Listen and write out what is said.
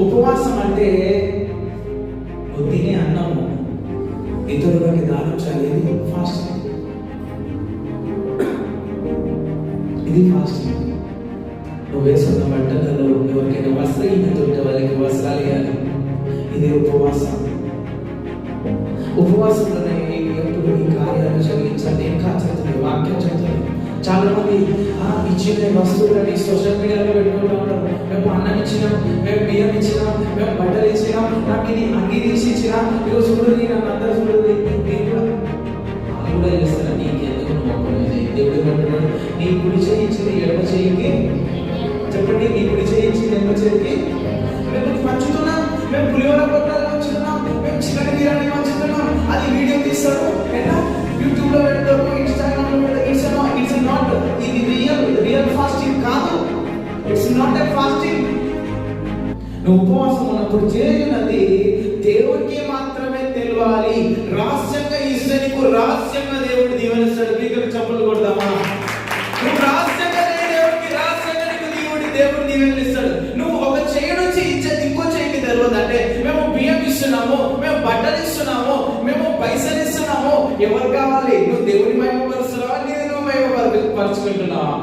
ఉపవాసం అంటే నువ్వు తినే అన్నము ఇతరులకి దానం చేయాలి. ఫాస్టింగ్. ఇది ఫాస్టింగ్. నువ్వు వేసుకున్న బట్టలలో ఎవరికైనా వస్త్రహీనత ఉంటే వాళ్ళకి వస్త్రాలు ఇవ్వాలి. ఇది ఉపవాసం. ఉపవాసంలోనే ఎప్పుడు ఈ కార్యాలు జరిగించాలి. ఇంకా చెప్తుంది, వాక్యం చెప్తుంది. చాలా మంది ఇచ్చిన వస్తువులని సోషల్ మీడియాలో పెట్టుకుంటూ ఉంటారు. మేము అన్నం ఇచ్చినాం, మేము బియ్యం ఇచ్చినాం, మేము బట్టలు ఇచ్చినాం, నాకు ఇది అంగి తీసి ఇచ్చినా, ఇగో చూడండి నన్ను అందరూ చూడండి. వాళ్ళు కూడా చేస్తారా? నీకెందుకు నువ్వు ఒక్కడే చేయి. దేవుడు ఏమంటున్నాడు? నీ కుడి చేయి ఇచ్చింది ఎడమ చేయికి చెప్పండి. నీ కుడి చేయి ఇచ్చింది ఎడమ చేయికి మేము పంచుతున్నాం. మేము పులిహోర పొట్టాలు పంచుతున్నాం, మేము చికెన్ బిర్యానీ పంచుతున్నాం. అది వీడియో తీస్తారు, ఎలా యూట్యూబ్ లో పెడతారు, ఇన్స్టాగ్రామ్ లో పెడతారు. ఇట్స్ నాట్, ఇది రియల్ ఫాస్టింగ్ కాదు. It's not a fasting. నువ్వు ఉపవాసం ఉన్నప్పుడు చేయున్నది దేవుడికి మాత్రమే తెలియాలి. రహస్యంగా ఇస్తే నీకు రహస్యంగా దేవుడు దీవెనిస్తాడు. మీకు చప్పట్లు కొడదామా? నువ్వు రహస్యంగా దేవుడికి రహస్యంగా నీకు దేవుడు దీవెనిస్తాడు. నువ్వు ఒక చెయ్యి నుంచి ఇచ్చేది ఇంకో చెయ్యికి తెలియదు. అంటే మేము బియ్యం ఇస్తున్నాము, మేము బట్టలు ఇస్తున్నాము, మేము పైసలు ఇస్తున్నాము. ఎవరు కావాలి? నువ్వు దేవుడి మహిమ పరుస్తున్నావా? నేను మహిమ పరుచుకుంటున్నావా?